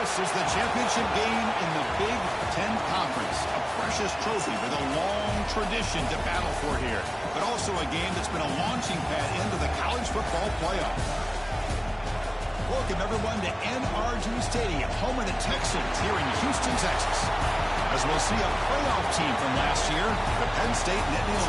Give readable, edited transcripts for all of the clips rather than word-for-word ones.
This is the championship game in the Big Ten Conference. A precious trophy with a long tradition to battle for here. But also a game that's been a launching pad into the college football playoff. Welcome, everyone, to NRG Stadium, home of the Texans here in Houston, Texas. As we'll see a playoff team from last year, the Penn State Nittany.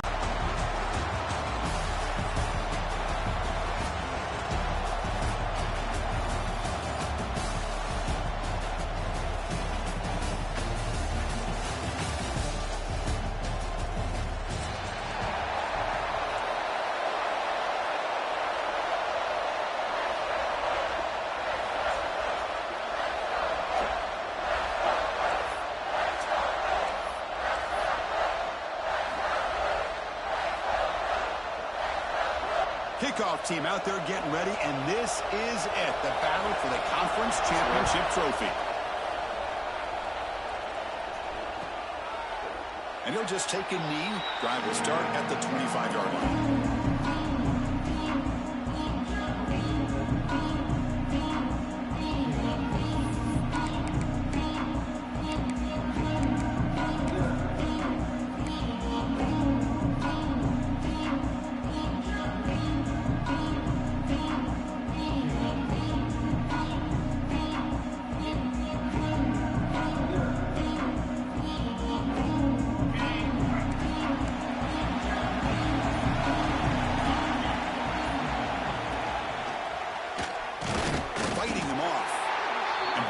Kickoff team out there getting ready, and this is it, the battle for the conference championship trophy. And he'll just take a knee. Drive will start at the 25-yard line.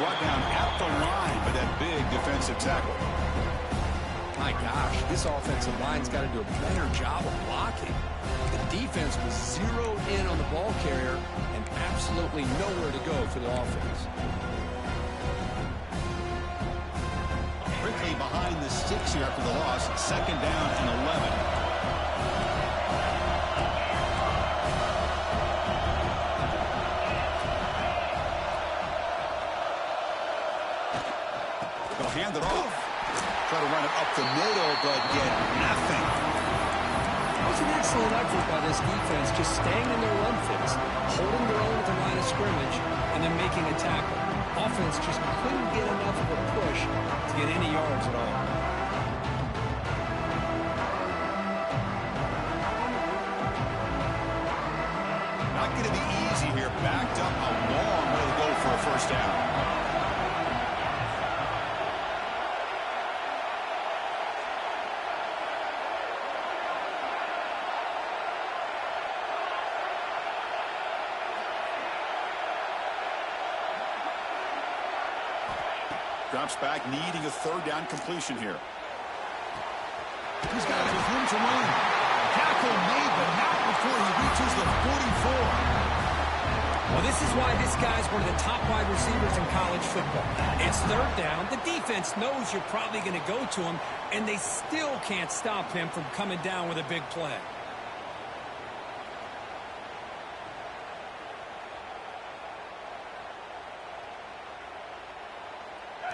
Brought down at the line by that big defensive tackle. My gosh, this offensive line's got to do a better job of blocking. The defense was zeroed in on the ball carrier and absolutely nowhere to go for the offense. Quickly behind the sticks here after the loss. Second down and 11. Hand it off. Try to run it up the middle, but get nothing. It was an excellent effort by this defense, just staying in their run fits, holding their own at the line of scrimmage, and then making a tackle. Offense just couldn't get enough of a push to get any yards at all. Not going to be easy here. Backed up a long way to go for a first down. Drops back, needing a third down completion here. He's got room to run. Tackle made, but not before he reaches the 44. Well, this is why this guy's one of the top wide receivers in college football. It's third down. The defense knows you're probably going to go to him, and they still can't stop him from coming down with a big play.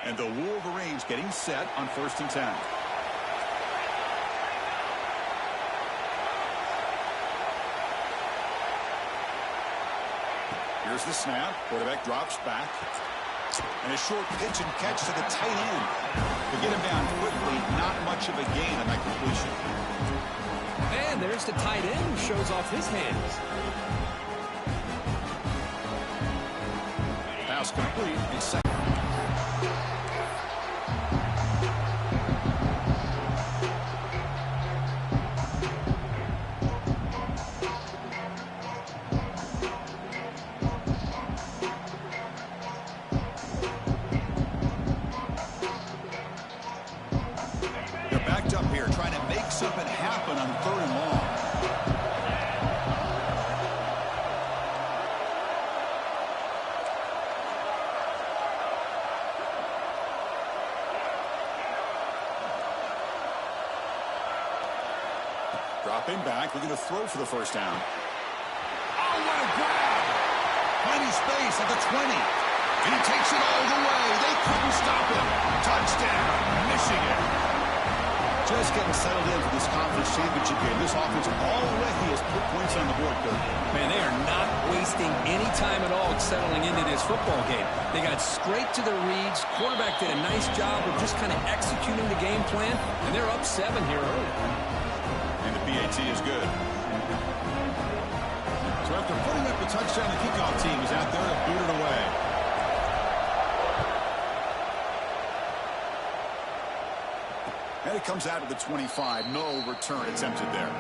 And the Wolverines getting set on 1st and 10. Here's the snap. Quarterback drops back. And a short pitch and catch to the tight end. To get him down quickly, not much of a gain on that completion. And there's the tight end who shows off his hands. Pass complete in second. Something happen on 3rd and long. Dropping back, looking to throw for the first down. Oh, what a grab! Plenty space at the 20. And he takes it all the way. They couldn't stop him. Touchdown, Michigan. Just getting settled in for this conference championship game. This offense already has put points on the board, Kirk. Man, they are not wasting any time at all settling into this football game. They got straight to their reads. Quarterback did a nice job of just kind of executing the game plan, and they're up 7 here early. And the PAT is good. So after putting up the touchdown, the kickoff team is out there to boot it away. And it comes out of the 25. No return attempted there.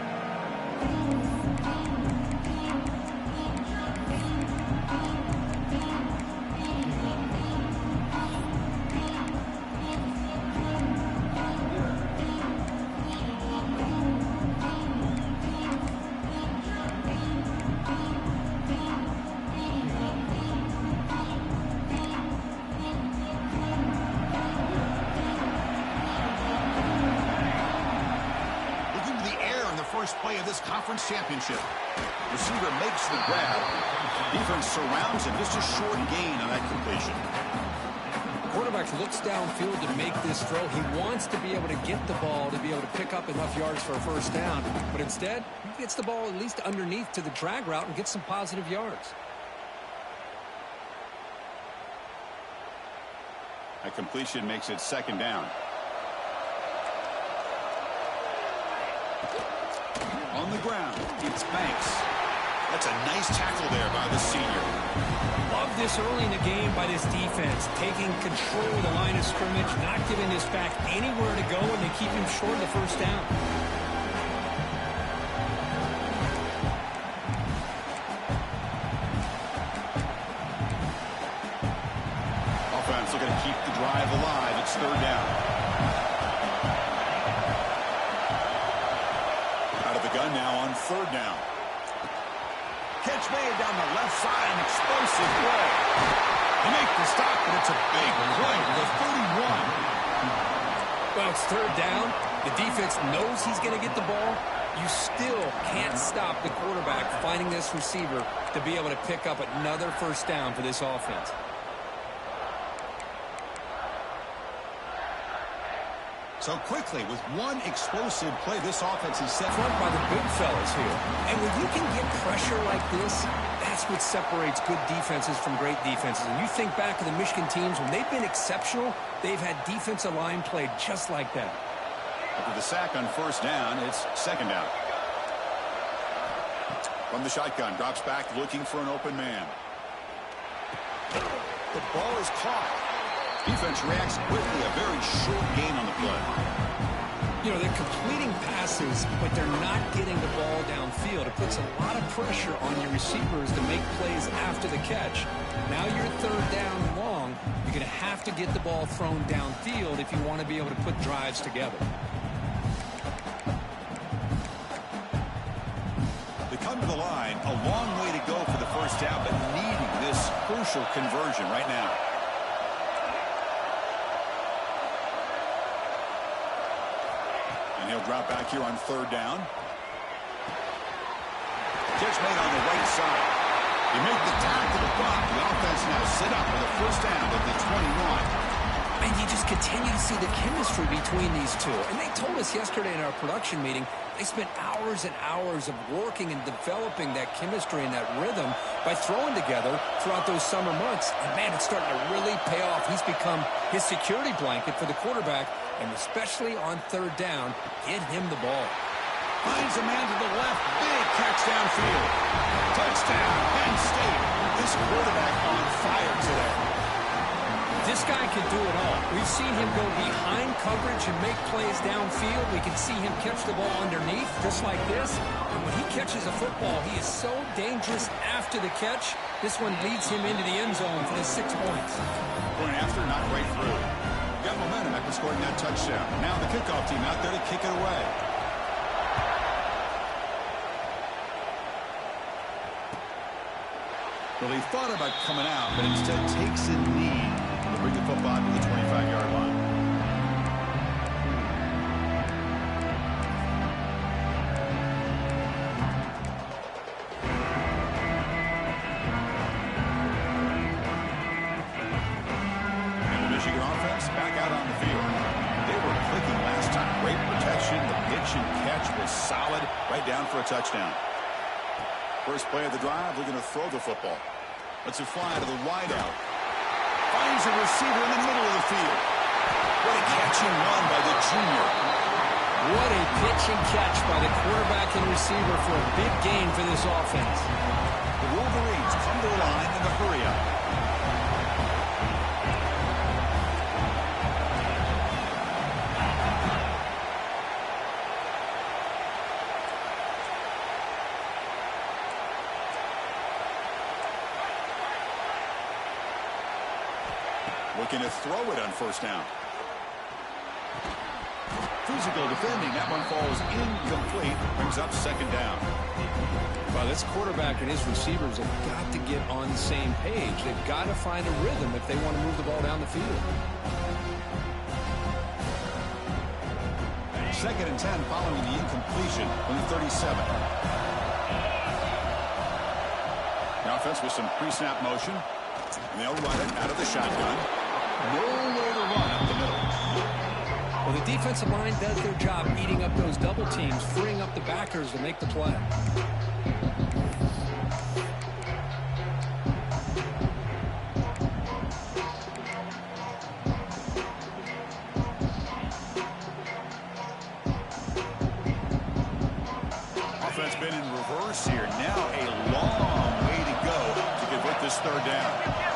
First play of this conference championship. Receiver makes the grab. Defense surrounds him. Just a short gain on that completion. Quarterback looks downfield to make this throw. He wants to be able to get the ball to be able to pick up enough yards for a first down. But instead, he gets the ball at least underneath to the drag route and gets some positive yards. That completion makes it second down. On the ground, it's Banks. That's a nice tackle there by the senior. Love this early in the game by this defense, taking control of the line of scrimmage, not giving this back anywhere to go, and they keep him short of the first down. Offense looking to keep the drive alive. It's third down. Gun now on third down. Catch made down the left side, an explosive play. They make the stop, but it's a big play to the 31. Well, it's third down. The defense knows he's going to get the ball. You still can't stop the quarterback finding this receiver to be able to pick up another first down for this offense. So quickly, with one explosive play, this offense is set front by the big fellas here. And when you can get pressure like this, that's what separates good defenses from great defenses. And you think back to the Michigan teams, when they've been exceptional, they've had defensive line play just like that. After the sack on first down, it's second down. From the shotgun, drops back looking for an open man. The ball is caught. Defense reacts quickly. A very short gain on the play. You know, they're completing passes, but they're not getting the ball downfield. It puts a lot of pressure on your receivers to make plays after the catch. Now you're third down long. You're going to have to get the ball thrown downfield if you want to be able to put drives together. They come to the line. A long way to go for the first down, but needing this crucial conversion right now. He'll drop back here on third down. Catch made on the right side. They make the tackle to block. The offense now set up with a first down at the 21. And you just continue to see the chemistry between these two. And they told us yesterday in our production meeting, they spent hours and hours of working and developing that chemistry and that rhythm by throwing together throughout those summer months. And, man, it's starting to really pay off. He's become his security blanket for the quarterback, and especially on third down, get him the ball. Finds a man to the left. Big catch downfield. Touchdown, Penn State. This quarterback on fire today. This guy can do it all. We've seen him go behind coverage and make plays downfield. We can see him catch the ball underneath, just like this. And when he catches a football, he is so dangerous after the catch. This one leads him into the end zone for the 6 points. Going after, not right through. Got momentum after scoring that touchdown. Now the kickoff team out there to kick it away. Well, he thought about coming out, but instead takes a knee to bring the football to the 25-yard line. And the Michigan offense back out on the field. They were clicking last time. Great protection play-action catch was solid, right down for a touchdown. First play of the drive, we're going to throw the football. Let's fly to the wideout. Finds a receiver in the middle of the field. What a catch and run by the junior. What a pitch and catch by the quarterback and receiver for a big gain for this offense. The Wolverines come to the line in the hurry-up. Looking to throw it on first down. Physical defending. That one falls incomplete. Brings up second down. Well, this quarterback and his receivers have got to get on the same page. They've got to find a rhythm if they want to move the ball down the field. Second and 10 following the incompletion from the 37. The offense with some pre-snap motion. And they'll run it out of the shotgun. Nowhere to run up the middle. Well, the defensive line does their job eating up those double teams, freeing up the backers to make the play. Offense been in reverse here. Now a long way to go to convert this third down.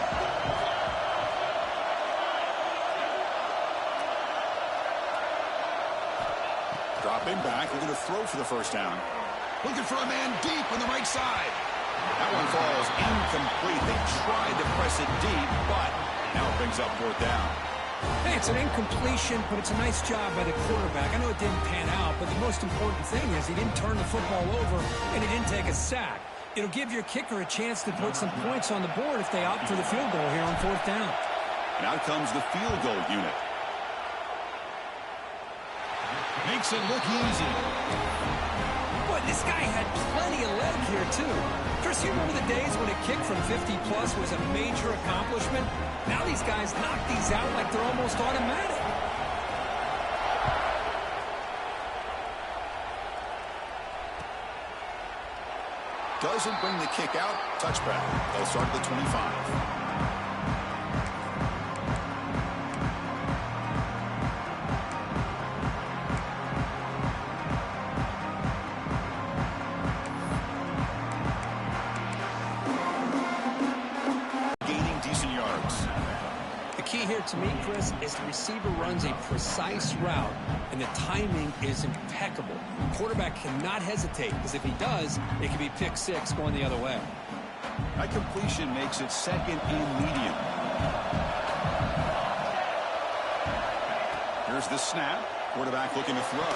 Dropping back, we're going to throw for the first down. Looking for a man deep on the right side. That one falls incomplete. They tried to press it deep, but now it brings up fourth down. Hey, it's an incompletion, but it's a nice job by the quarterback. I know it didn't pan out, but the most important thing is he didn't turn the football over and he didn't take a sack. It'll give your kicker a chance to put some points on the board if they opt for the field goal here on fourth down. And out comes the field goal unit. Makes it look easy. Boy, this guy had plenty of leg here, too. Chris, you remember the days when a kick from 50-plus was a major accomplishment? Now these guys knock these out like they're almost automatic. Doesn't bring the kick out. Touchback. They'll start at the 25. Here to me, Chris, is the receiver runs a precise route and the timing is impeccable. Quarterback cannot hesitate because if he does, it could be pick six going the other way. That completion makes it second and medium. Here's the snap. Quarterback looking to throw.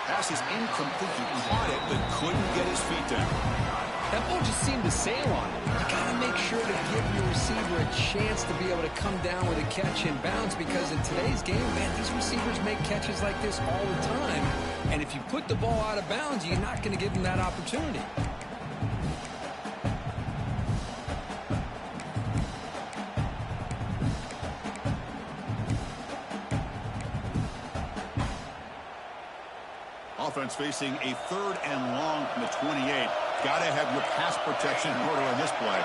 Pass is incomplete. He caught it but couldn't get his feet down. That ball just seemed to sail on him. You got to make sure to give your receiver a chance to be able to come down with a catch and bounce because in today's game, man, these receivers make catches like this all the time. And if you put the ball out of bounds, you're not going to give them that opportunity. Offense facing a third and long from the 28. Got to have your pass protection in order on this play.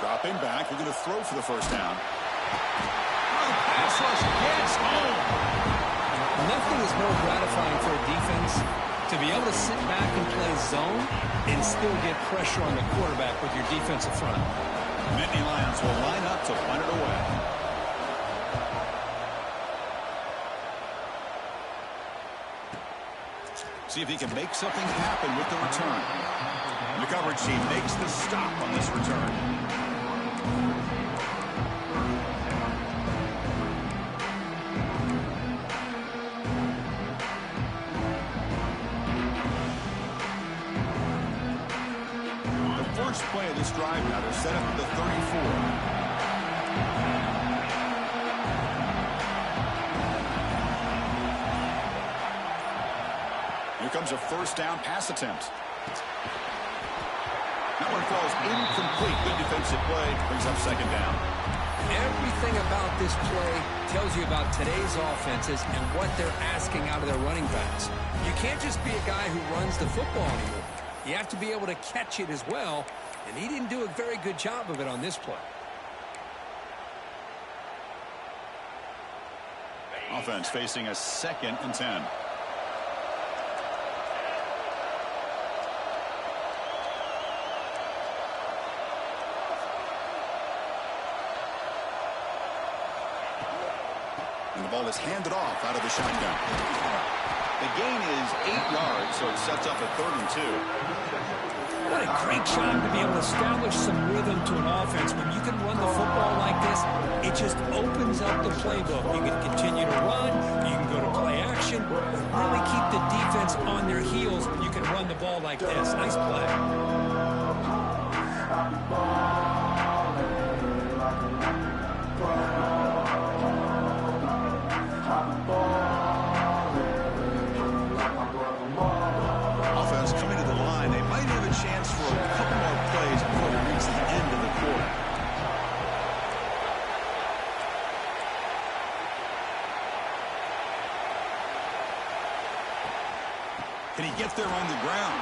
Dropping back. We're going to throw for the first down. Oh, pass rush gets home. Nothing is more gratifying for a defense to be able to sit back and play zone and still get pressure on the quarterback with your defensive front. Nittany Lions will line up to punt it away. See if he can make something happen with the return. The coverage team makes the stop on this return. The first play of this drive now, they're set up at the 34. Here comes a first down pass attempt. That one falls incomplete. Good defensive play. Brings up second down. Everything about this play tells you about today's offenses and what they're asking out of their running backs. You can't just be a guy who runs the football anymore. You have to be able to catch it as well, and he didn't do a very good job of it on this play. Offense facing a 2nd and 10. And the ball is handed off out of the shotgun. The gain is 8 yards, so it sets up a 3rd and 2. What a great job to be able to establish some rhythm to an offense. When you can run the football like this, it just opens up the playbook. You can continue to run, you can go to play action, really keep the defense on their heels when you can run the ball like this. Nice play. Offense coming to the line. They might have a chance for a couple more plays before they reach the end of the quarter. Can he get there on the ground?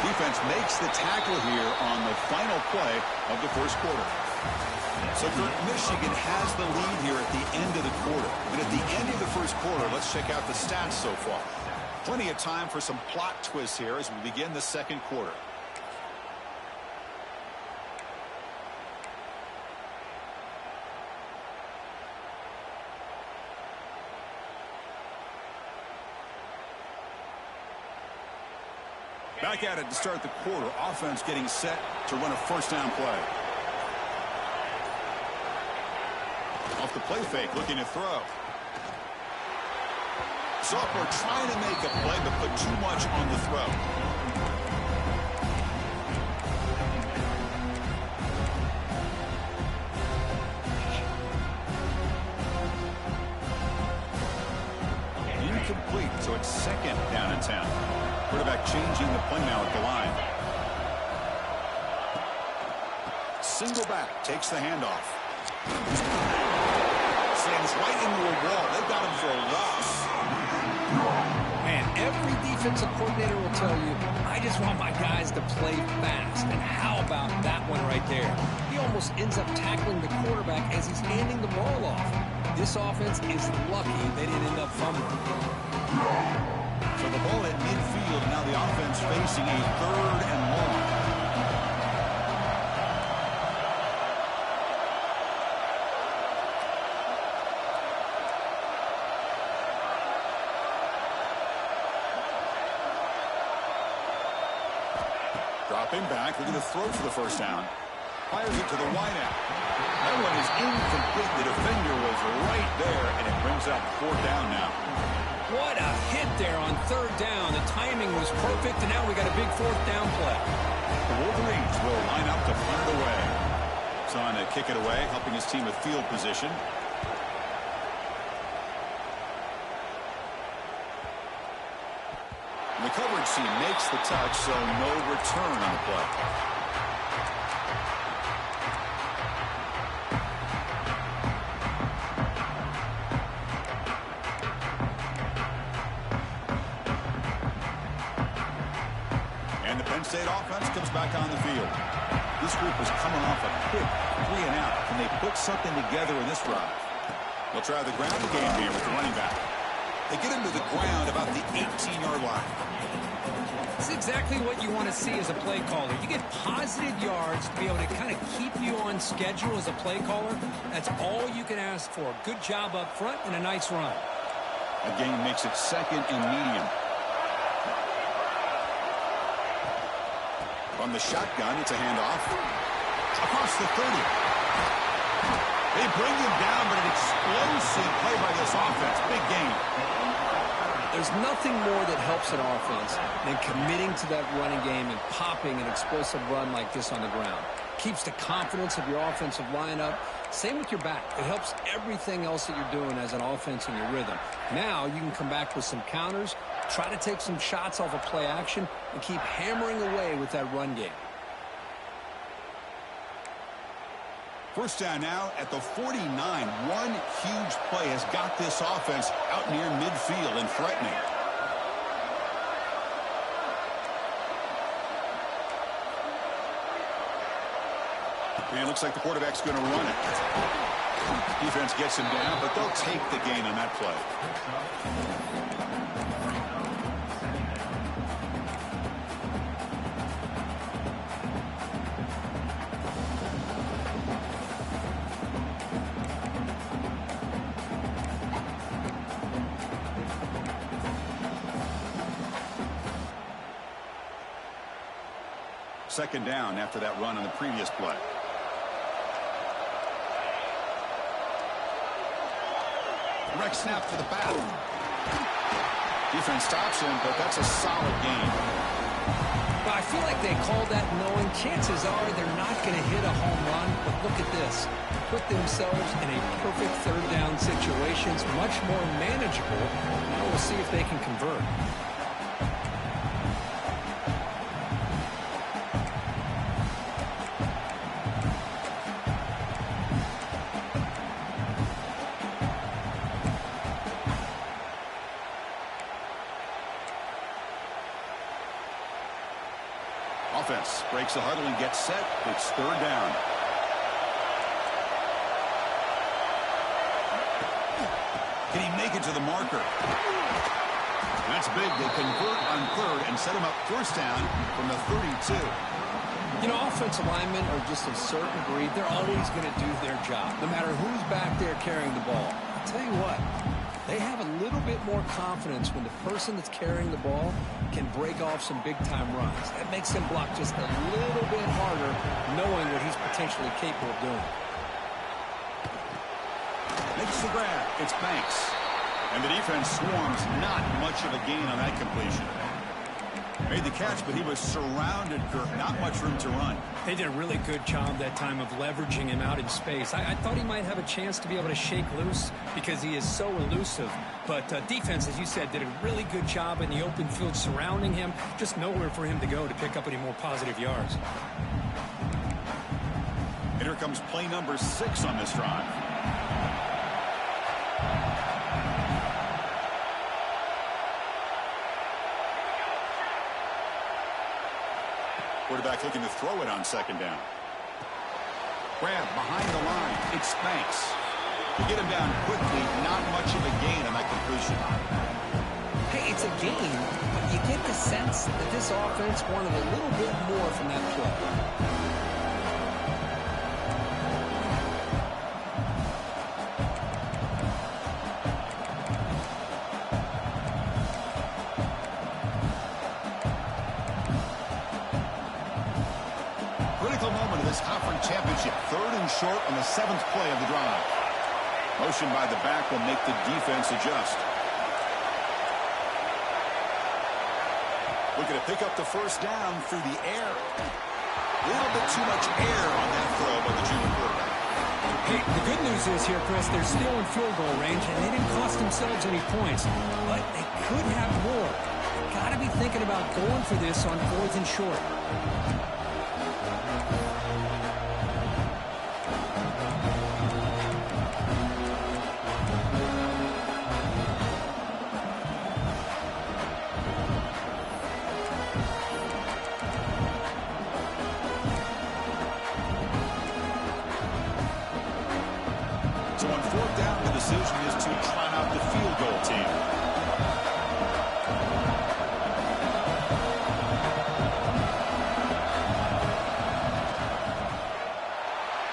Defense makes the tackle here on the final play of the first quarter. So Michigan has the lead here at the end of the quarter. And at the end of the first quarter, let's check out the stats so far. Plenty of time for some plot twists here as we begin the second quarter. Back at it to start the quarter. Offense getting set to run a first down play. Off the play fake, looking to throw. Sophomore trying to make a play, but put too much on the throw. Incomplete, so it's 2nd down and 10. Quarterback changing the play now at the line. Single back, takes the handoff. Slams right into a wall. They got him for a loss. Man, every defensive coordinator will tell you, I just want my guys to play fast. And how about that one right there? He almost ends up tackling the quarterback as he's handing the ball off. This offense is lucky they didn't end up fumbling. So the ball at midfield. Now the offense facing a 3rd and long. Dropping back, looking to throw for the first down. Fires it to the wideout. That one is incomplete. The defender was right there, and it brings up 4th down now. What a hit there on 3rd down. The timing was perfect, and now we got a big 4th down play. The Wolverines will line up to punt it away. He's on to kick it away, helping his team with field position. The coverage team makes the touch, so no return on the play. And the Penn State offense comes back on the field. This group is coming off a quick 3 and out. Can they put something together in this drive? They'll try the ground game here with the running back. They get him to the ground about the 18-yard line. It's exactly what you want to see as a play caller. You get positive yards to be able to kind of keep you on schedule as a play caller. That's all you can ask for. Good job up front and a nice run. A gain makes it 2nd and medium. From the shotgun, it's a handoff. Across the 30. They bring him down, but an explosive play by this offense. Big gain. There's nothing more that helps an offense than committing to that running game and popping an explosive run like this on the ground. Keeps the confidence of your offensive lineup. Same with your back. It helps everything else that you're doing as an offense in your rhythm. Now you can come back with some counters, try to take some shots off of play action, and keep hammering away with that run game. First down now at the 49. One huge play has got this offense out near midfield and threatening. And it looks like the quarterback's going to run it. Defense gets him down, but they'll take the gain on that play. Second down after that run on the previous play. Direct snap to the back. Defense stops him, but that's a solid gain. Well, I feel like they called that knowing chances are they're not going to hit a home run. But look at this. Put themselves in a perfect third down situation. It's much more manageable. Now we'll see if they can convert. Offense breaks the huddle and gets set. It's third down. Can he make it to the marker? That's big. They convert on third and set him up first down from the 32. You know, offensive linemen are just a certain breed. They're always going to do their job, no matter who's back there carrying the ball. I'll tell you what, they have a little bit more confidence when the person that's carrying the ball can break off some big-time runs. That makes them block just a little bit harder, knowing what he's potentially capable of doing. Makes the grab. It's Banks. And the defense swarms. Not much of a gain on that completion. Made the catch, but he was surrounded, Kirk. Not much room to run. They did a really good job that time of leveraging him out in space. I thought he might have a chance to be able to shake loose because he is so elusive. But defense, as you said, did a really good job in the open field surrounding him. Just nowhere for him to go to pick up any more positive yards. And here comes play number 6 on this drive. Quarterback looking to throw it on second down. Grab behind the line. It's Banks. To get him down quickly, not much of a gain on that completion. Hey, it's a gain, but you get the sense that this offense wanted a little bit more from that play. Moment of this conference championship. Third and short on the 7th play of the drive. Motion by the back will make the defense adjust. Looking to pick up the first down through the air. A little bit too much air on that throw by the junior quarterback. Hey, the good news is here, Chris, they're still in field goal range, and they didn't cost themselves any points. But they could have more. Got to be thinking about going for this on 4th and short. So on 4th down, the decision is to try out the field goal team.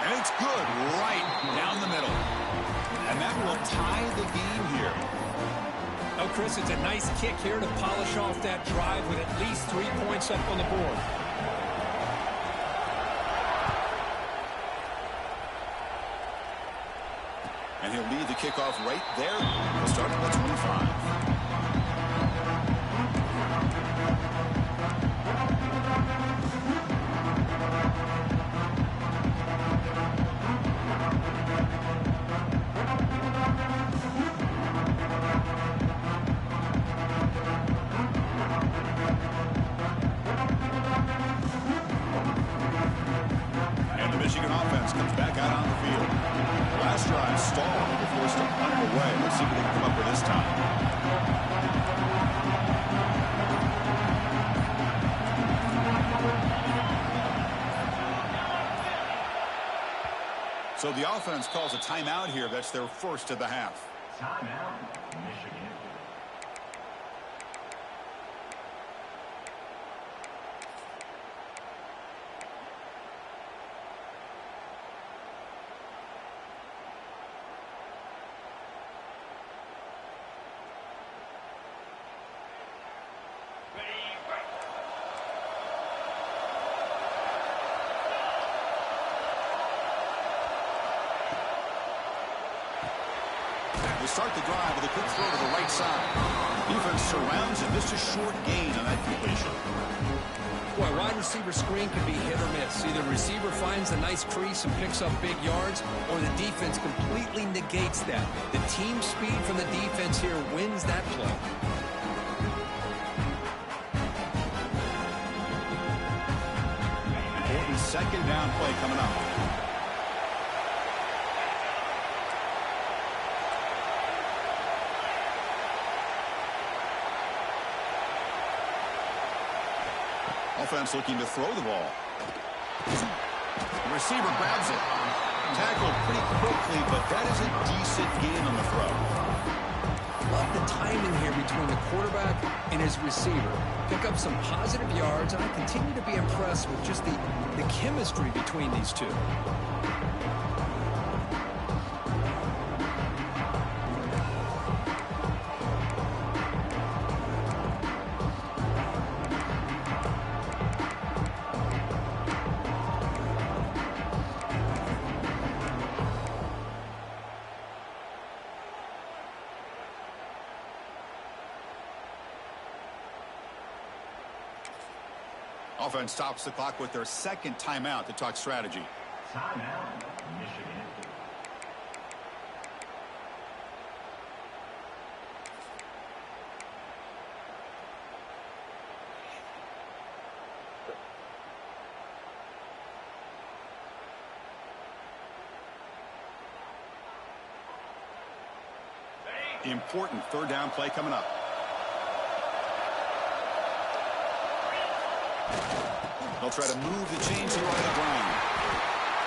And it's good right down the middle. And that will tie the game here. Oh, Chris, it's a nice kick here to polish off that drive with at least 3 points up on the board. And he'll lead the kickoff right there. He'll start at the 25. And the Michigan offense comes back out on the First drive stalled. They're forced to punt it away. Let's see what they can come up with this time. So the offense calls a timeout here. That's their first of the half. Timeout, Michigan. They start the drive with a quick throw to the right side. Defense surrounds it. Just a short gain on that completion. Boy, wide receiver screen can be hit or miss. Either the receiver finds a nice crease and picks up big yards, or the defense completely negates that. The team speed from the defense here wins that play. Important second down play coming up. Offense looking to throw the ball. The receiver grabs it. Tackled pretty quickly, but that is a decent gain on the throw. Love the timing here between the quarterback and his receiver. Pick up some positive yards, and I continue to be impressed with just the chemistry between these two. Offense stops the clock with their second timeout to talk strategy. Timeout, Michigan. Important third down play coming up. They'll try to move the chains here on the ground.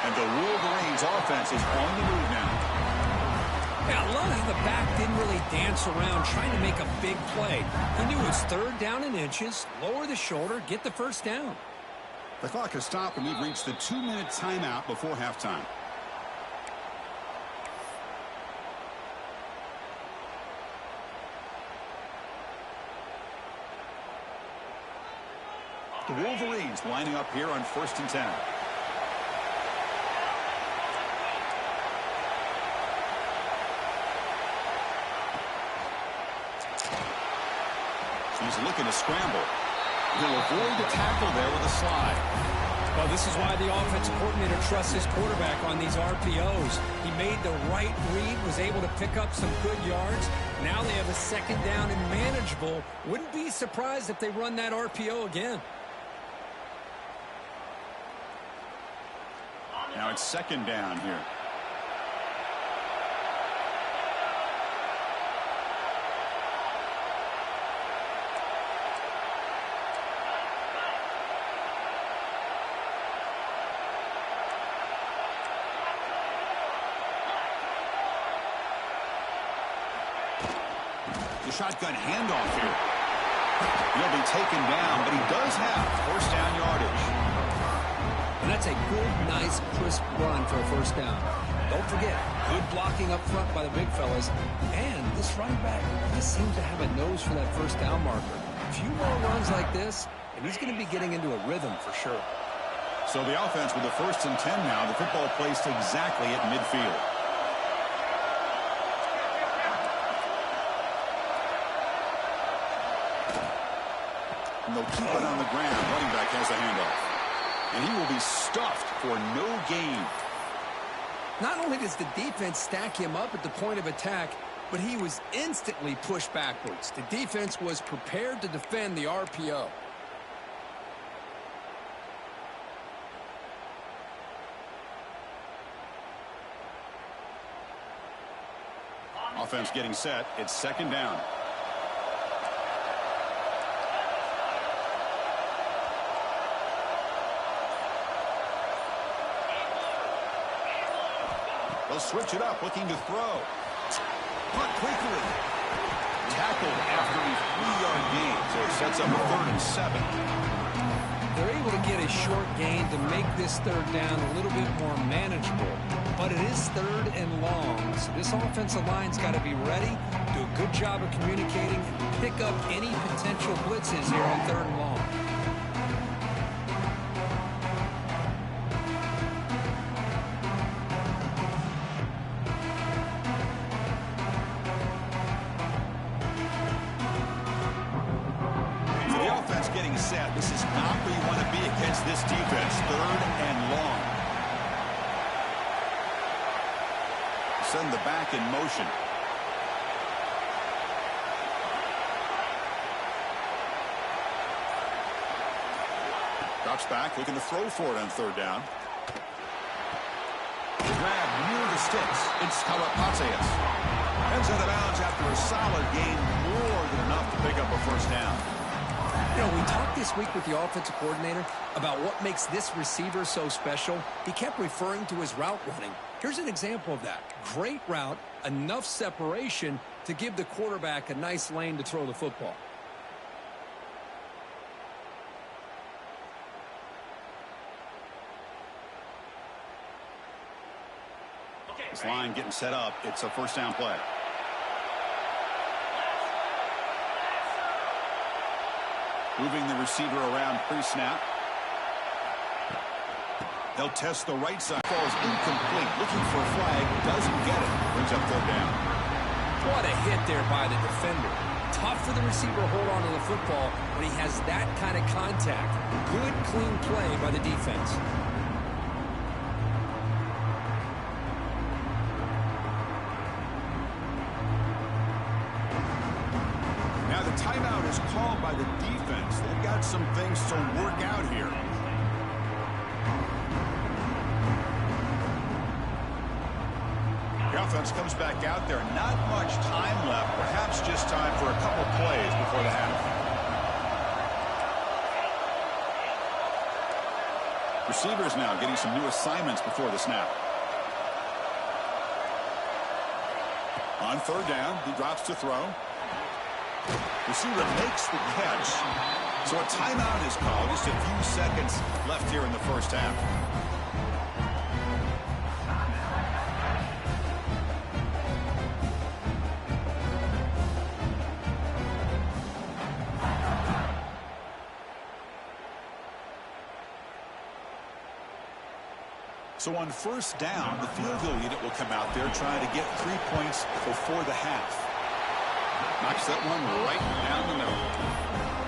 And the Wolverines offense is on the move now. Yeah, I love how the back didn't really dance around trying to make a big play. He knew it was third down in inches, lower the shoulder, get the first down. The clock has stopped, and we've reached the 2-minute timeout before halftime. The Wolverines lining up here on 1st and 10. He's looking to scramble. He'll avoid the tackle there with a slide. Well, this is why the offensive coordinator trusts his quarterback on these RPOs. He made the right read, was able to pick up some good yards. Now they have a second down and manageable. Wouldn't be surprised if they run that RPO again. Now it's second down here. The shotgun handoff here. He'll be taken down, but he does have first down yardage. And that's a good, nice, crisp run for a first down. Don't forget, good blocking up front by the big fellas. And this running back, he seems to have a nose for that first down marker. A few more runs like this, and he's going to be getting into a rhythm for sure. So the offense with the 1st and 10 now. The football placed exactly at midfield. And they'll keep it on the ground. Running back has the handoff. And he will be stuffed for no gain. Not only does the defense stack him up at the point of attack, but he was instantly pushed backwards. The defense was prepared to defend the RPO. Offense getting set. It's second down. They'll switch it up, looking to throw. Caught quickly. Tackled after a 3-yard gain, so it sets up a 3rd and 7. They're able to get a short gain to make this third down a little bit more manageable. But it is 3rd and long, so this offensive line's got to be ready, do a good job of communicating, and pick up any potential blitzes here on 3rd and long. Set. This is not where you want to be against this defense. 3rd and long. Send the back in motion. Drops back, looking to throw for it on 3rd down. Grab near the sticks. It's Kalapatsias. Heads out of bounds after a solid gain, more than enough to pick up a 1st down. You know, we talked this week with the offensive coordinator about what makes this receiver so special. He kept referring to his route running. Here's an example of that. Great route, enough separation to give the quarterback a nice lane to throw the football. This line getting set up. It's a 1st down play. Moving the receiver around pre-snap. They'll test the right side. Falls incomplete. Looking for a flag. Doesn't get it. Brings up 3rd down. What a hit there by the defender. Tough for the receiver to hold on to the football when he has that kind of contact. Good, clean play by the defense. Now the timeout is called by the defense. They've got some things to work out here. The offense comes back out there. Not much time left. Perhaps just time for a couple plays before the half. Receivers now getting some new assignments before the snap. On 3rd down, he drops to throw. Receiver makes the catch. So a timeout is called. Just a few seconds left here in the 1st half. So on 1st down, the field goal unit will come out there trying to get 3 points before the half. Knocks that one right down the middle.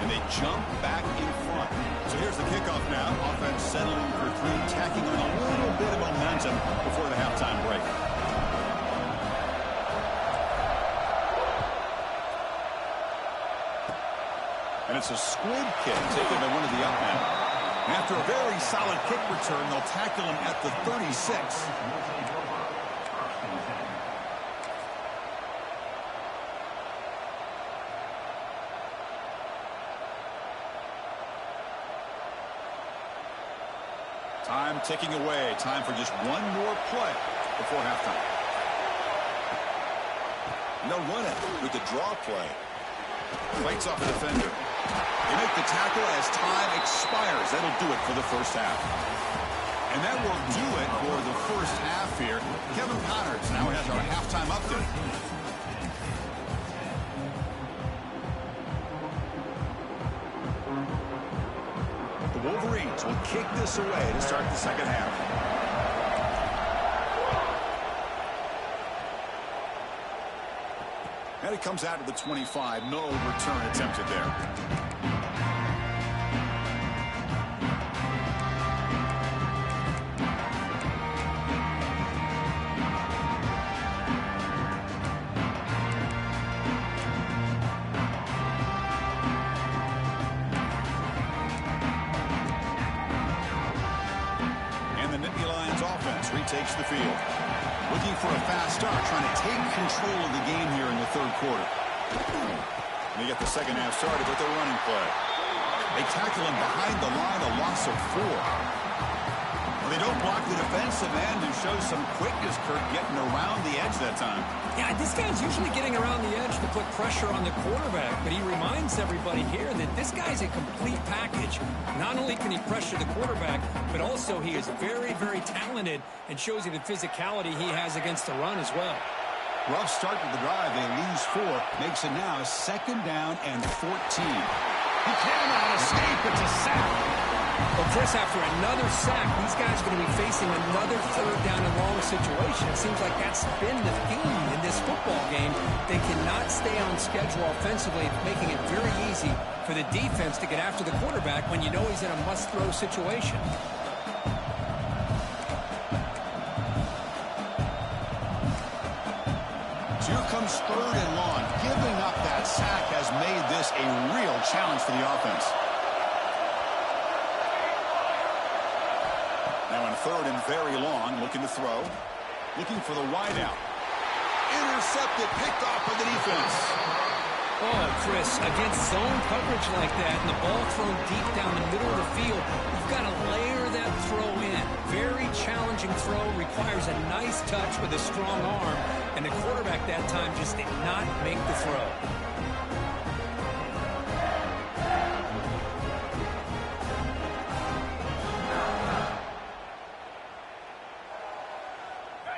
And they jump back in front. So here's the kickoff now. Offense settling for 3, tacking on a little bit of momentum before the halftime break. And it's a squib kick taken by one of the up men. After a very solid kick return, they'll tackle him at the 36. Time ticking away. Time for just one more play before halftime. And they'll run it with the draw play. Fights off the defender. They make the tackle as time expires. That'll do it for the 1st half. And that will do it for the 1st half here. Kevin Connors now has our halftime update. The Wolverines will kick this away to start the 2nd half. And it comes out of the 25. No return attempted there. And the Nittany Lions offense retakes the field. Looking for a fast start, trying to take control of the game here in the third quarter. They get the second half started with their running play. They tackle him behind the line, a loss of 4. Well, they don't block the defensive end and show some quickness, Kirk, getting around the edge that time. Yeah, this guy's usually getting around the edge to put pressure on the quarterback, but he reminds everybody here that this guy's a complete package. Not only can he pressure the quarterback, but also he is very, very talented and shows you the physicality he has against the run as well. Rough start to the drive. They lose 4. Makes it now 2nd down and 14. He cannot escape. It's a sack. Well, Chris, after another sack, these guys are going to be facing another 3rd down and long situation. It seems like that's been the theme in this football game. They cannot stay on schedule offensively, making it very easy for the defense to get after the quarterback when you know he's in a must-throw situation. Here comes 3rd and long. Giving up that sack has made this a real challenge for the offense. Now on 3rd and very long, looking to throw. Looking for the wideout. Intercepted, picked off by the defense. Oh, Chris, against zone coverage like that and the ball thrown deep down the middle of the field, you've got to layer that throw in. Very challenging throw, requires a nice touch with a strong arm, and the quarterback that time just did not make the throw.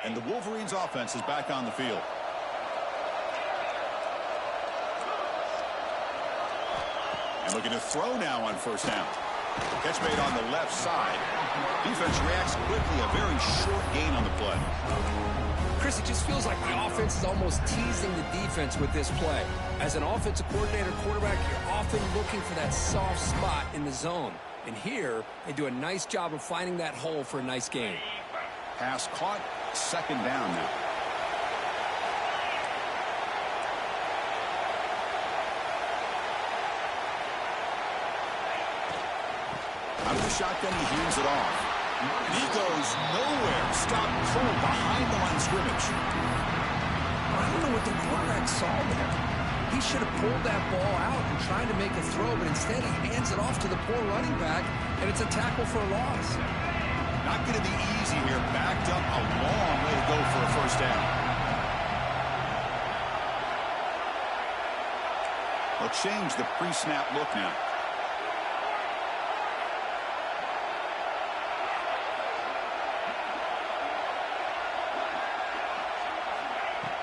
And the Wolverines' offense is back on the field. And looking to throw now on 1st down. Catch made on the left side. Defense reacts quickly. A very short gain on the play. Chris, it just feels like the offense is almost teasing the defense with this play. As an offensive coordinator quarterback, you're often looking for that soft spot in the zone. And here, they do a nice job of finding that hole for a nice gain. Pass caught. 2nd down now. Out of the shotgun, he hands it off. And he goes nowhere. Stop cold behind the line of scrimmage. I don't know what the quarterback saw there. He should have pulled that ball out and tried to make a throw, but instead he hands it off to the poor running back, and it's a tackle for a loss. Not going to be easy here. Backed up a long way to go for a 1st down. They'll change the pre-snap look now.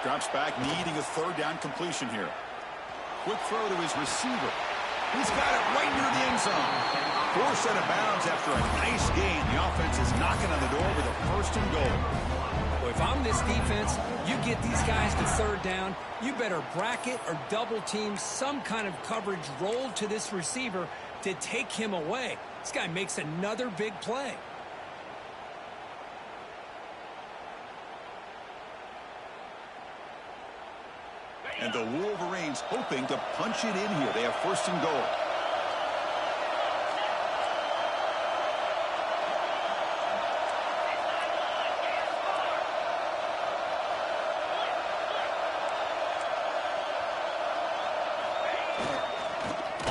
Drops back, needing a 3rd down completion here. Quick throw to his receiver. He's got it right near the end zone. 4 set of bounds after a nice gain. The offense is knocking on the door with a 1st and goal. Well, if I'm this defense, you get these guys to 3rd down, you better bracket or double team some kind of coverage rolled to this receiver to take him away. This guy makes another big play. And the Wolverines hoping to punch it in here. They have 1st and goal.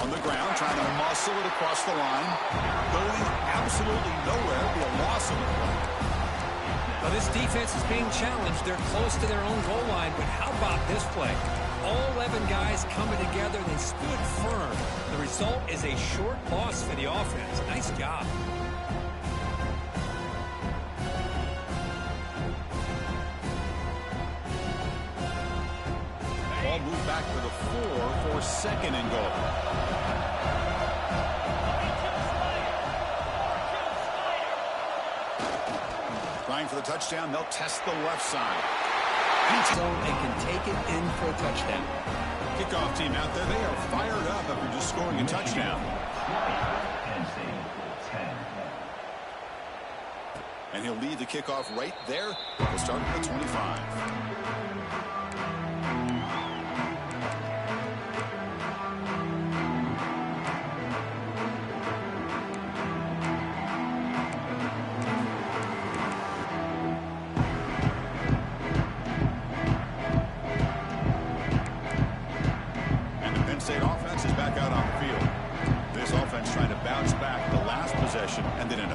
On the ground, trying to muscle it across the line. Going absolutely nowhere. Be a loss of the play. Well, this defense is being challenged. They're close to their own goal line, but how about this play? All 11 guys coming together. They stood firm. The result is a short loss for the offense. Nice job. Ball moved back to the 4 for 2nd and goal. Trying for the touchdown. They'll test the left side. Zone and can take it in for a touchdown. Kickoff team out there. They are fired up after just scoring a touchdown. And he'll lead the kickoff right there. We'll start at the 25.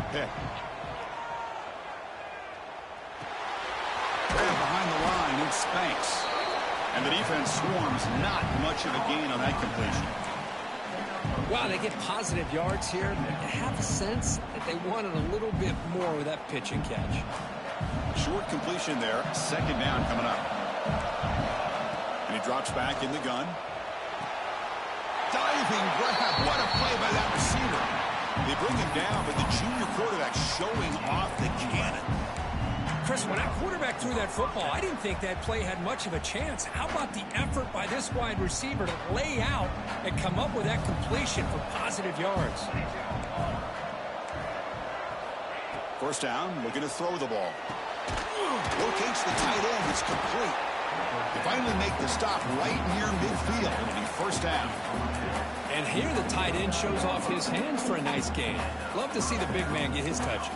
a pick. Grab behind the line and spanks. And the defense swarms. Not much of a gain on that completion. Wow, they get positive yards here. I have a sense that they wanted a little bit more with that pitch and catch. Short completion there. Second down coming up. And he drops back in the gun. Diving grab. What a play by that receiver. They bring him down, but the junior quarterback showing off the cannon. Chris, when that quarterback threw that football, I didn't think that play had much of a chance. How about the effort by this wide receiver to lay out and come up with that completion for positive yards? First down, looking to throw the ball. Locates the tight end. It's complete. They finally make the stop right near midfield. It'll be first down. And here the tight end shows off his hands for a nice gain. Love to see the big man get his touches.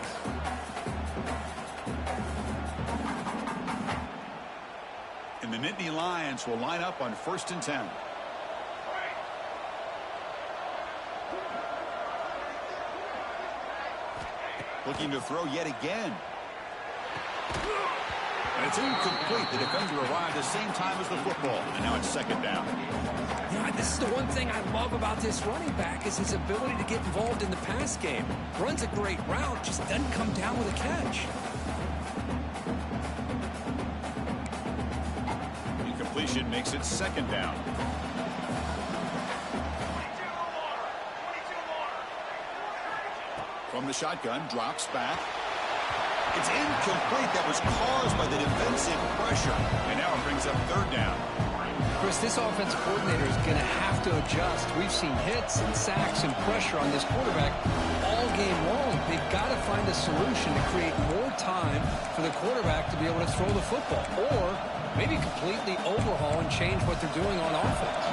And the Nittany Lions will line up on 1st and 10. Looking to throw yet again. And it's incomplete. The defender arrived at the same time as the football. And now it's second down. Yeah, this is the one thing I love about this running back is his ability to get involved in the pass game. Runs a great route, just doesn't come down with a catch. Incompletion makes it second down. From the shotgun, drops back. It's incomplete. That was caused by the defensive pressure. And now it brings up third down. Chris, this offensive coordinator is going to have to adjust. We've seen hits and sacks and pressure on this quarterback all game long. They've got to find a solution to create more time for the quarterback to be able to throw the football. Or maybe completely overhaul and change what they're doing on offense.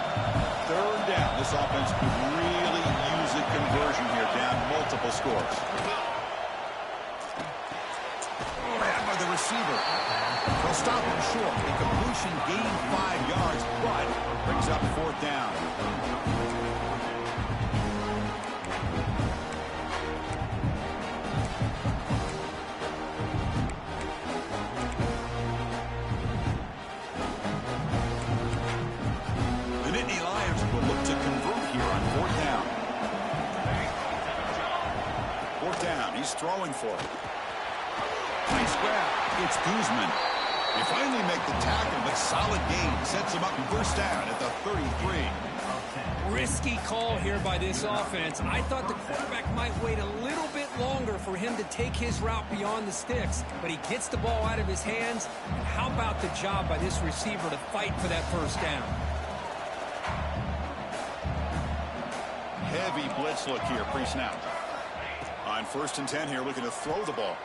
Third down. This offense could really use a conversion here, down multiple scores. Grab by the receiver. They'll stop him short. The completion gained 5 yards, but brings up fourth down. The Nittany Lions will look to convert here on fourth down. Fourth down. He's throwing for it. Nice grab. It's Guzman. They finally make the tackle, but solid gain sets him up first down at the 33. Risky call here by this offense. I thought the quarterback might wait a little bit longer for him to take his route beyond the sticks, but he gets the ball out of his hands. And how about the job by this receiver to fight for that first down? Heavy blitz look here, pre-snap. On 1st and 10 here, looking to throw the ball.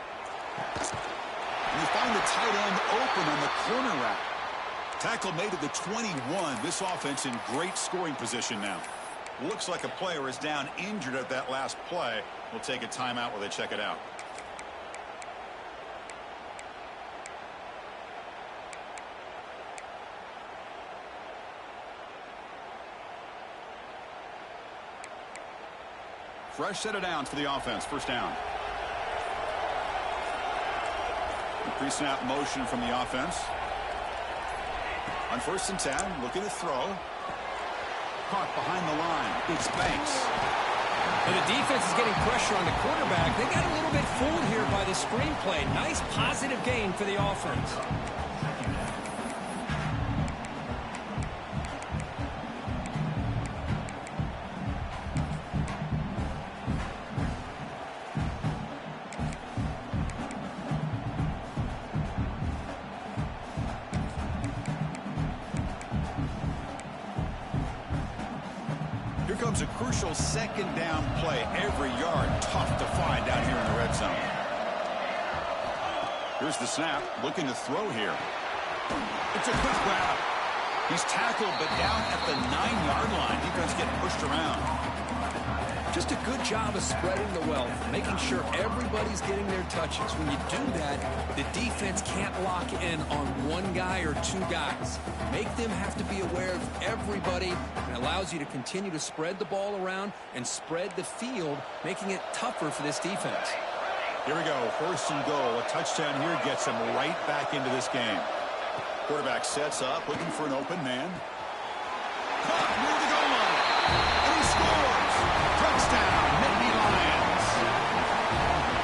And you find the tight end open on the corner route. Tackle made at the 21. This offense in great scoring position now. Looks like a player is down injured at that last play. We'll take a timeout while they check it out. Fresh set of downs for the offense. First down. Pre-snap motion from the offense. On 1st and 10, looking to throw. Caught behind the line. It's Banks. And the defense is getting pressure on the quarterback. They got a little bit fooled here by the screenplay. Nice positive gain for the offense. Comes a crucial second down play. Every yard tough to find down here in the red zone. Here's the snap, looking to throw here. It's a quick grab. He's tackled but down at the 9-yard line. Defense getting pushed around. Just a good job of spreading the wealth, making sure everybody's getting their touches. When you do that, the defense can't lock in on one guy or two guys. Make them have to be aware of everybody, and allows you to continue to spread the ball around and spread the field, making it tougher for this defense. Here we go, 1st and goal. A touchdown here gets them right back into this game. Quarterback sets up, looking for an open man. Caught near the goal line. And he scores. Touchdown, Nittany Lions.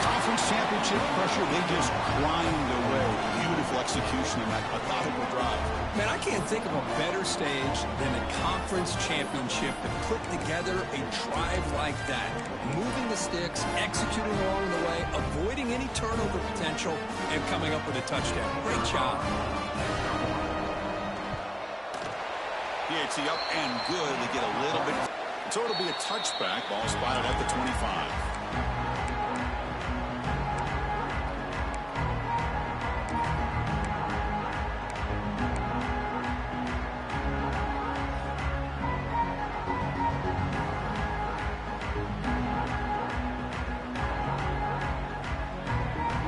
Conference championship pressure, they just grind away. Beautiful execution in that methodical drive. Man, I can't think of a better stage than the conference championship to put together a drive like that. Moving the sticks, executing along the way, avoiding any turnover potential, and coming up with a touchdown. Great job. PAT up and good. They get a little bit. So it'll be a touchback. Ball spotted at the 25.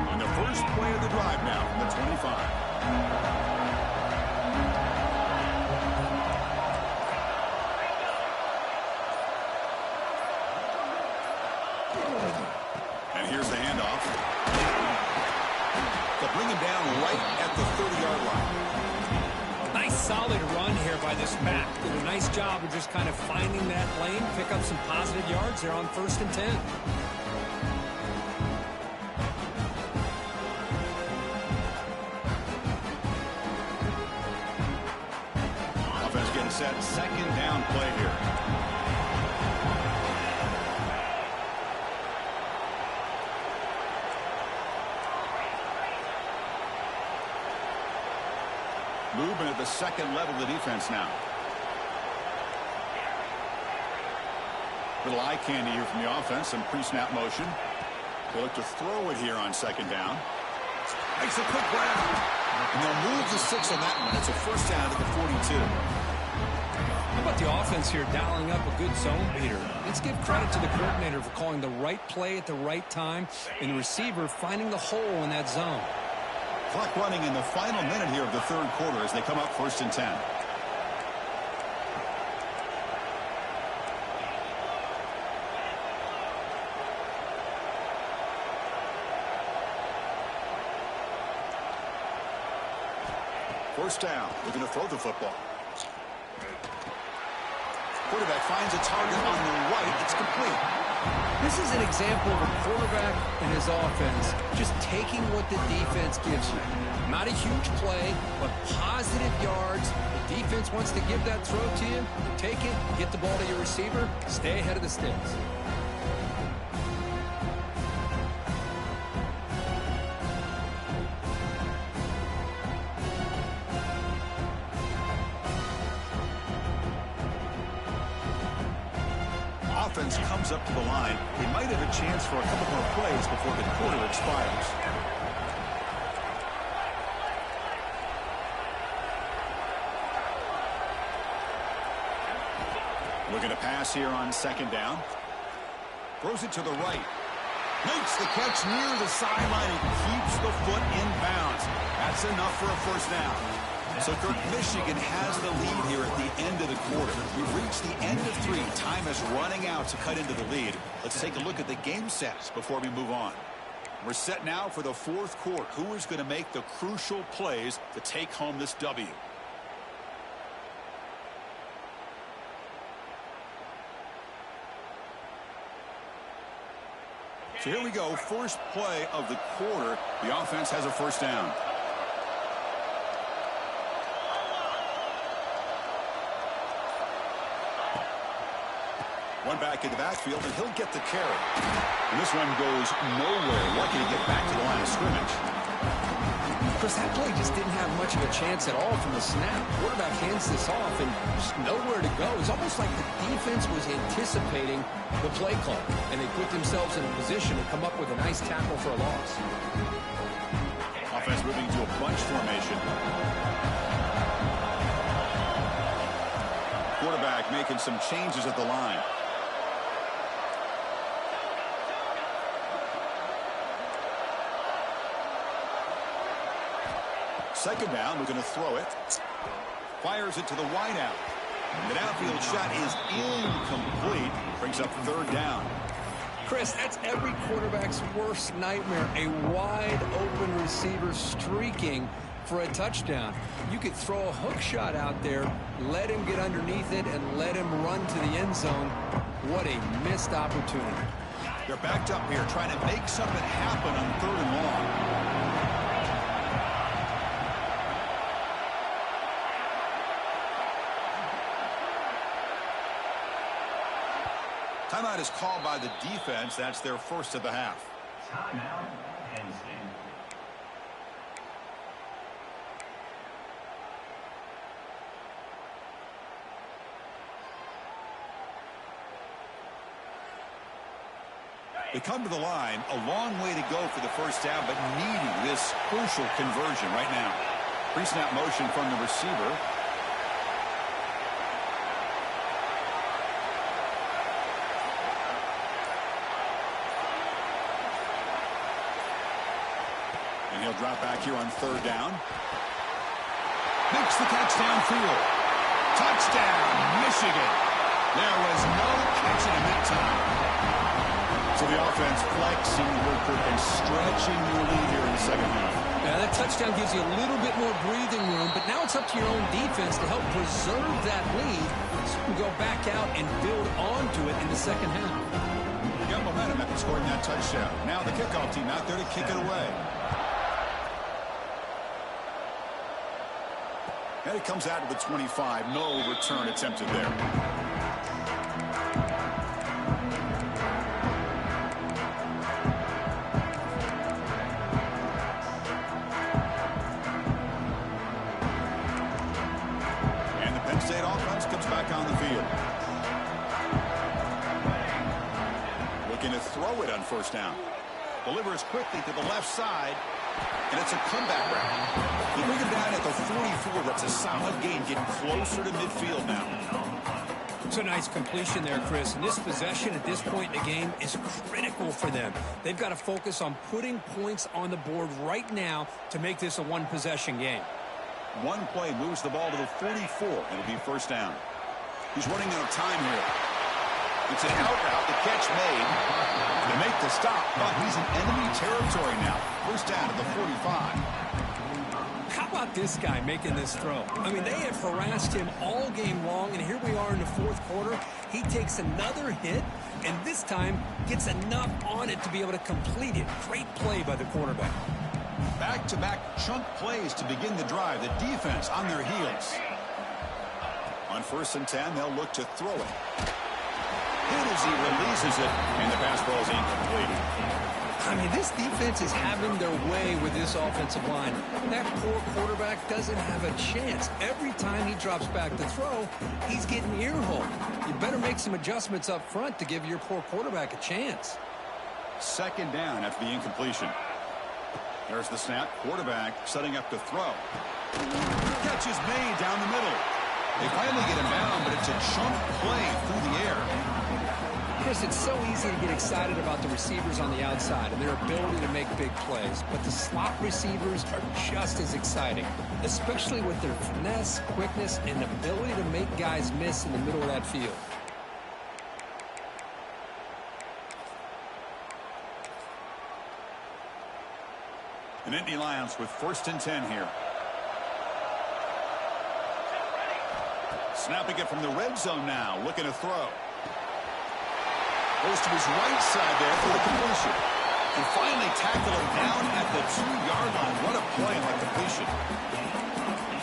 On the first play of the drive now from the 25. And here's the handoff. They'll bring him down right at the 30-yard line. Nice solid run here by this back. Did a nice job of just kind of finding that lane, pick up some positive yards there on 1st and 10. Offense getting set. 2nd down play here. Movement at the 2nd level of the defense now. Little eye candy here from the offense. Some pre-snap motion. They look to throw it here on 2nd down. Makes a quick grab. And they'll move the 6 on that one. It's a 1st down to the 42. How about the offense here dialing up a good zone beater? Let's give credit to the coordinator for calling the right play at the right time, and the receiver finding the hole in that zone. Clock running in the final minute here of the 3rd quarter as they come up 1st and 10. First down, looking to throw the football. Quarterback finds a target on the right. It's complete. This is an example of a quarterback and his offense just taking what the defense gives you. Not a huge play, but positive yards. The defense wants to give that throw to you. Take it, get the ball to your receiver, stay ahead of the sticks. Offense comes up to the line. They might have a chance for a couple more plays before the quarter expires. Looking to pass here on 2nd down. Throws it to the right. Makes the catch near the sideline and keeps the foot in bounds. That's enough for a 1st down. So, Kirk, Michigan has the lead here at the end of the quarter. We've reached the end of 3. Time is running out to cut into the lead. Let's take a look at the game stats before we move on. We're set now for the 4th quarter. Who is going to make the crucial plays to take home this W? So here we go. First play of the quarter. The offense has a 1st down. One back in the backfield, and he'll get the carry. And this one goes nowhere. Lucky to get back to the line of scrimmage. Chris, that play just didn't have much of a chance at all from the snap. Quarterback hands this off, and just nowhere to go. It's almost like the defense was anticipating the play call, and they put themselves in a position to come up with a nice tackle for a loss. Offense moving to a bunch formation. Quarterback making some changes at the line. Second down, we're going to throw it. Fires it to the wide out. The downfield shot is incomplete. Brings up third down. Chris, that's every quarterback's worst nightmare. A wide open receiver streaking for a touchdown. You could throw a hook shot out there, let him get underneath it, and let him run to the end zone. What a missed opportunity. They're backed up here trying to make something happen on third and long. Timeout is called by the defense. That's their first of the half. Timeout, Penn State. They come to the line, a long way to go for the first down, but needing this crucial conversion right now. Pre-snap motion from the receiver. And he'll drop back here on third down. Makes the catch downfield. Touchdown, Michigan. There was no catching him that time. So the offense flexing real quick and stretching your lead here in the second half. Yeah, that touchdown gives you a little bit more breathing room, but now it's up to your own defense to help preserve that lead so you can go back out and build onto it in the second half. You got momentum after scoring that touchdown. Now the kickoff team out there to kick it away. And it comes out to the 25. No return attempted there. Throw it on first down. Delivers quickly to the left side, and it's a comeback route. You bring him down at the 44. That's a solid gain, getting closer to midfield now. It's a nice completion there, Chris. And this possession at this point in the game is critical for them. They've got to focus on putting points on the board right now to make this a one-possession game. One play moves the ball to the 44, and it'll be first down. He's running out of time here. It's an out route, the catch made. They make the stop, but he's in enemy territory now. First down at the 45. How about this guy making this throw? I mean, they have harassed him all game long, and here we are in the fourth quarter. He takes another hit, and this time gets enough on it to be able to complete it. Great play by the quarterback. Back-to-back chunk plays to begin the drive. The defense on their heels. On 1st and 10, they'll look to throw it. Hit as he releases it, and the pass ball is incomplete. I mean, this defense is having their way with this offensive line. That poor quarterback doesn't have a chance. Every time he drops back to throw, he's getting ear-holed. You better make some adjustments up front to give your poor quarterback a chance. Second down after the incompletion. There's the snap. Quarterback setting up to throw. Catch is made down the middle. They finally get him down, but it's a chunk play through the air. Chris, it's so easy to get excited about the receivers on the outside and their ability to make big plays, but the slot receivers are just as exciting, especially with their finesse, quickness, and ability to make guys miss in the middle of that field. An Indy Lions with 1st and 10 here. Snapping it from the red zone now, looking to throw. Goes to his right side there for the completion. And finally tackle him down at the 2-yard line. What a play on that completion.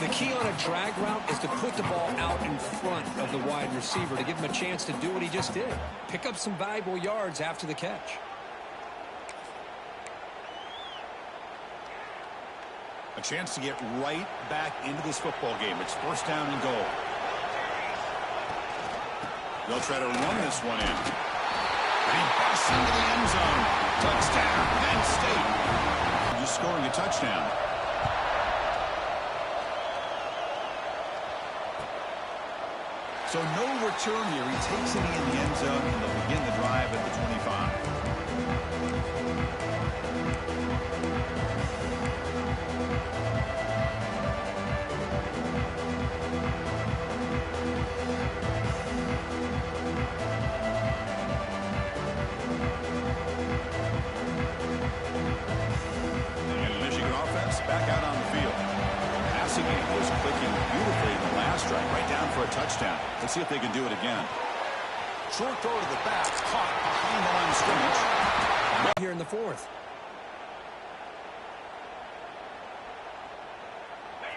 The key on a drag route is to put the ball out in front of the wide receiver to give him a chance to do what he just did. Pick up some valuable yards after the catch. A chance to get right back into this football game. It's 1st down and goal. They'll try to run this one in. And he busts into the end zone. Touchdown, Penn State. Just scoring a touchdown. So no return here. He takes it in the end zone, and they'll begin the drive at the 25. strike right down for a touchdown. Let's see if they can do it again. Short throw to the back, caught behind the line of scrimmage. Right here in the fourth.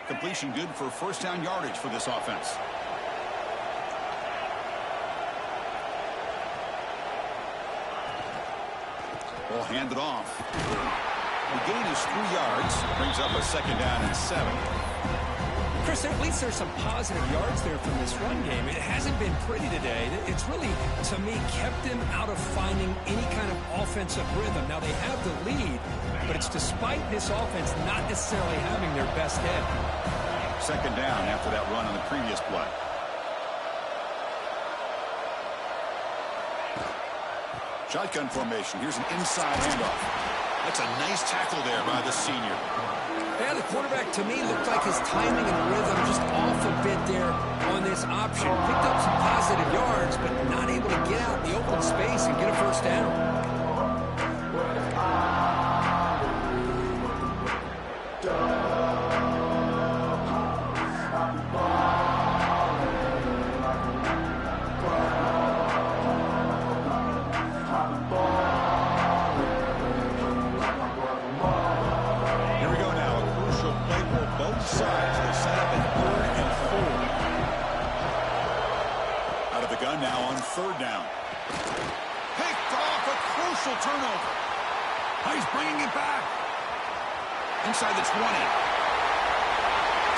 Completion good for first down yardage for this offense. Ball handed off. The gain is 3 yards. Brings up a second down and 7. Chris, at least there's some positive yards there from this run game. It hasn't been pretty today. It's really, to me, kept them out of finding any kind of offensive rhythm. Now, they have the lead, but it's despite this offense not necessarily having their best day. Second down after that run on the previous play. Shotgun formation. Here's an inside handoff. That's a nice tackle there by the senior. Yeah, the quarterback, to me, looked like his timing and rhythm just off a bit there on this option. Picked up some positive yards, but not able to get out in the open space and get a first down. Now on third down. Picked off, a crucial turnover. He's bringing it back. Inside the 20.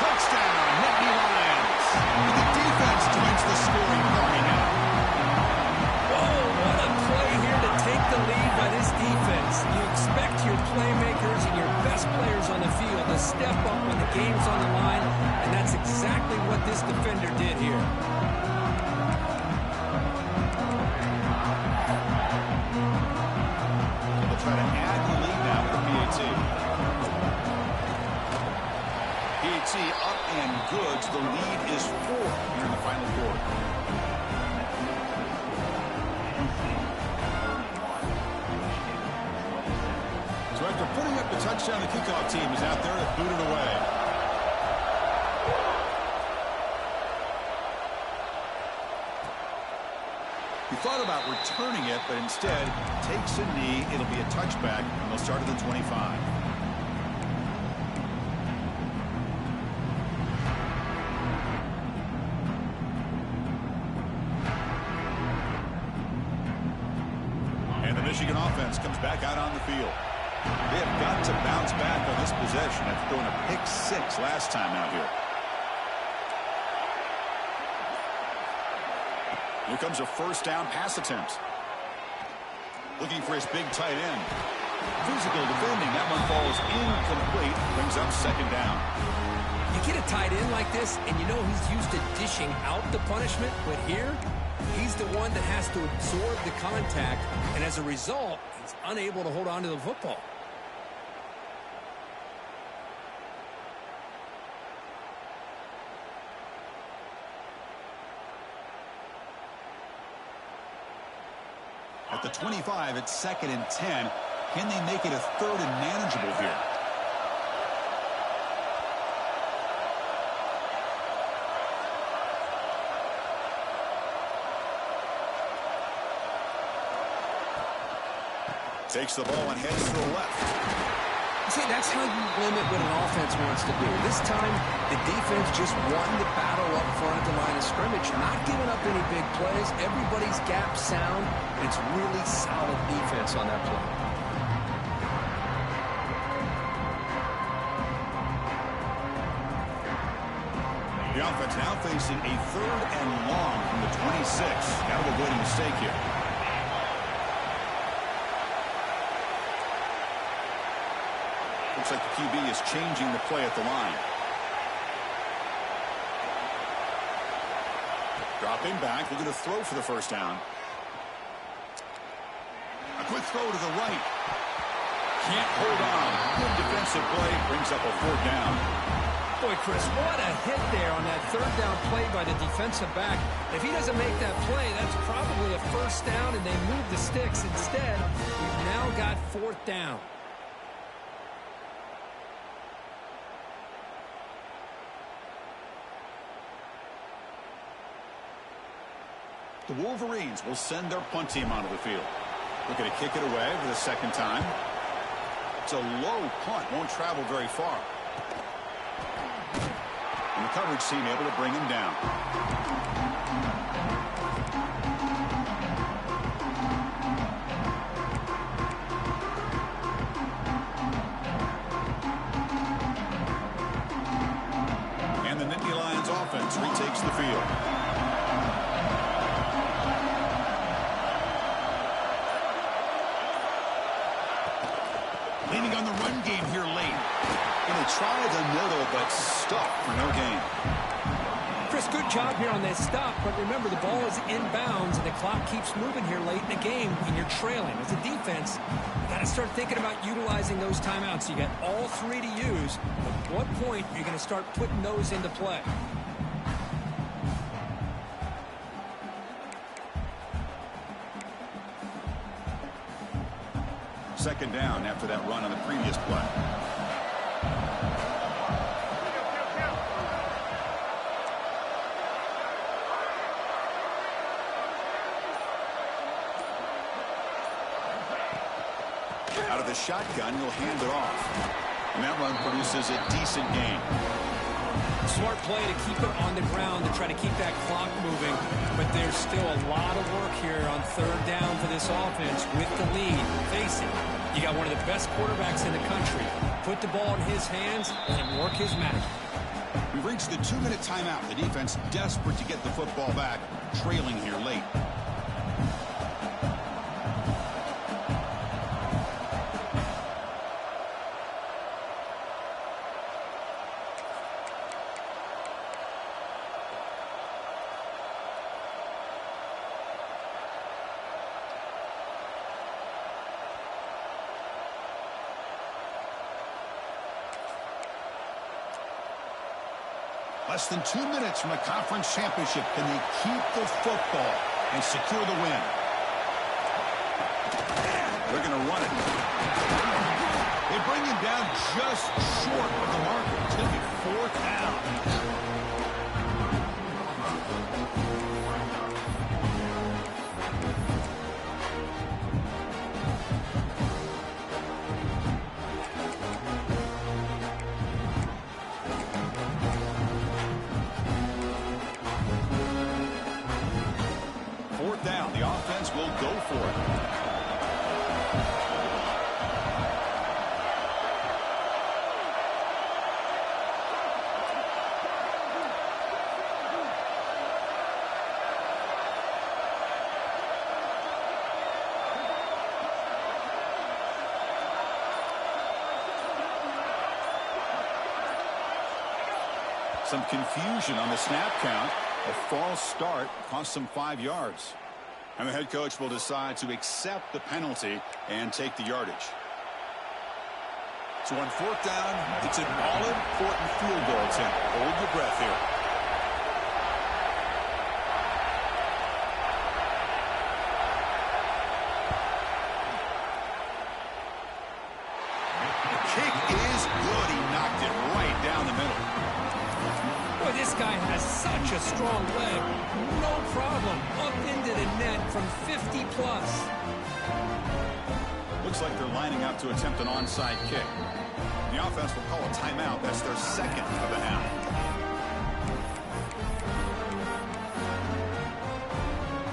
Touchdown, Nittany Lions. And the defense joins the scoring party now. Oh, what a play here to take the lead by this defense. You expect your playmakers and your best players on the field to step up when the game's on the line, and that's exactly what this defender did here. Try to add the lead now for PAT. PAT up and good. The lead is 4 here in the final quarter. So after putting up the touchdown, the kickoff team is out there to boot it away. He thought about returning it, but instead takes a knee. It'll be a touchback, and they'll start at the 25. And the Michigan offense comes back out on the field. They have got to bounce back on this possession after throwing a pick 6 last time out here. Here comes a first down pass attempt. Looking for his big tight end. Physical defending. That one falls incomplete. Brings up second down. You get a tight end like this, and you know he's used to dishing out the punishment, but here, he's the one that has to absorb the contact, and as a result, he's unable to hold on to the football. At the 25, it's 2nd and 10. Can they make it a 3rd and manageable here? Takes the ball and heads to the left. See, that's how you limit what an offense wants to do. This time, the defense just won the battle up front at the line of scrimmage, not giving up any big plays. Everybody's gap sound. It's really solid defense on that play. The offense now facing a 3rd and long from the 26. Got to avoid a mistake here. Looks like the QB is changing the play at the line. Dropping back, looking to throw for the first down. A quick throw to the right. Can't hold on. Good defensive play, brings up a 4th down. Boy, Chris, what a hit there on that 3rd down play by the defensive back. If he doesn't make that play, that's probably a first down, and they move the sticks. Instead, we've now got 4th down. The Wolverines will send their punt team onto the field. Looking to kick it away for the second time. It's a low punt, won't travel very far. And the coverage team able to bring him down. And the Nittany Lions offense retakes the field. Leaning on the run game here late. And they tried the middle, but stuck for no gain. Chris, good job here on that stop, but remember the ball is inbounds and the clock keeps moving here late in the game and you're trailing. As a defense, you got to start thinking about utilizing those timeouts. You got all three to use. At what point are you going to start putting those into play? Second down after that run on the previous play. Out of the shotgun, he'll hand it off. And that run produces a decent gain. Smart play to keep it on the ground to try to keep that clock moving. But there's still a lot of work here on third down for this offense with the lead. Face it, you got one of the best quarterbacks in the country. Put the ball in his hands and work his magic. We've reached the 2-minute timeout. The defense desperate to get the football back, trailing here late. Less than 2 minutes from a conference championship. Can they keep the football and secure the win? They're going to run it. They bring him down just short of the marker. It's going to be fourth down. The offense will go for it. Some confusion on the snap count. A false start cost them 5 yards. And the head coach will decide to accept the penalty and take the yardage. So on fourth down, it's an all-important field goal attempt. Hold your breath here. The kick is good. He knocked it right down the middle. Boy, this guy has such a strong leg. No problem. Up into the net from 50 plus. Looks like they're lining up to attempt an onside kick. The offense will call a timeout. That's their second of the half.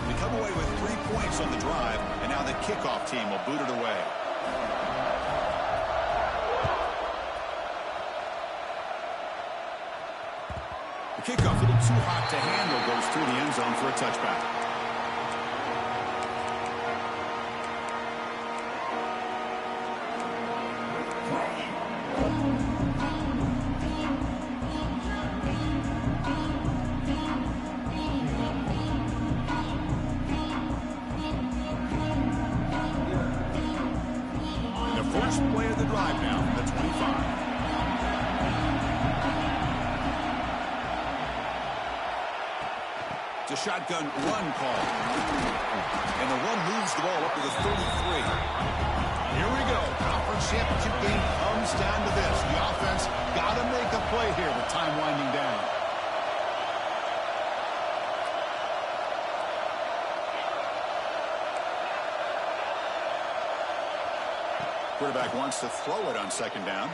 They come away with 3 points on the drive, and now the kickoff team will boot it away. The kickoff, a little too hot to handle, goes through the end zone for a touchback. First play of the drive now from the 25. It's a shotgun run call. And the run moves the ball up to the 33. Here we go. Conference championship game comes down to this. The offense got to make a play here with time winding down. Quarterback wants to throw it on second down.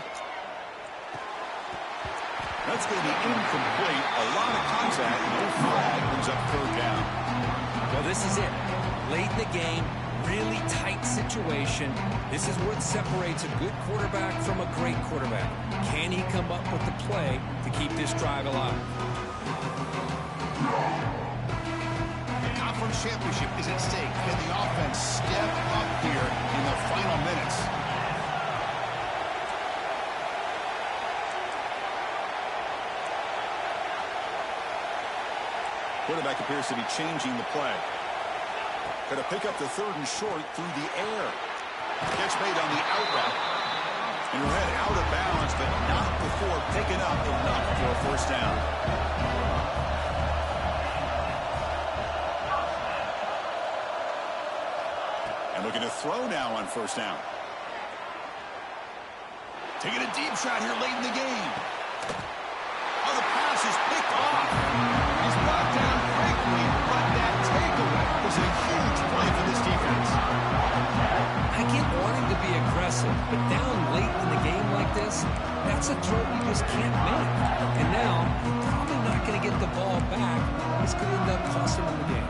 That's going to be incomplete. A lot of contact. No flag. Brings up third down. Well, this is it. Late in the game, really tight situation. This is what separates a good quarterback from a great quarterback. Can he come up with the play to keep this drive alive? The conference championship is at stake. Can the offense step up here in the final minutes? Quarterback appears to be changing the play. Going to pick up the third and short through the air. Catch made on the out route. And he'll head out of bounds, but not before picking up enough for a first down. And looking to throw now on first down. Taking a deep shot here late in the game. Oh, the pass is picked off. He's brought down quickly, but that takeaway was a huge play for this defense. I get wanting to be aggressive, but down late in the game like this, that's a throw you just can't make. And now, probably not going to get the ball back. It's going to end up costing him the game.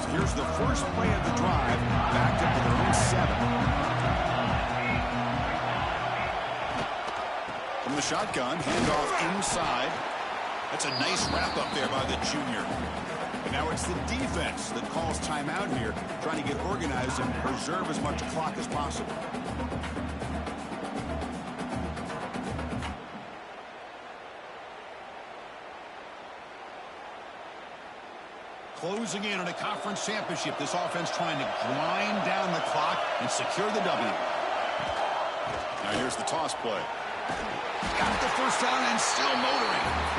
So here's the first play of the drive, backed up to their own 7. From the shotgun, handoff inside. That's a nice wrap up there by the junior. And now it's the defense that calls timeout here, trying to get organized and preserve as much clock as possible. Closing in on a conference championship, this offense trying to grind down the clock and secure the W. Now here's the toss play. Got the first down and still motoring.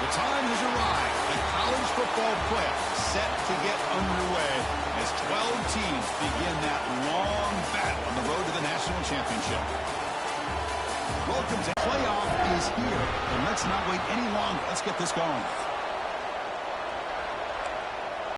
The time has arrived. The college football playoffs set to get underway as 12 teams begin that long battle on the road to the national championship. Welcome to playoff is here, and let's not wait any longer. Let's get this going.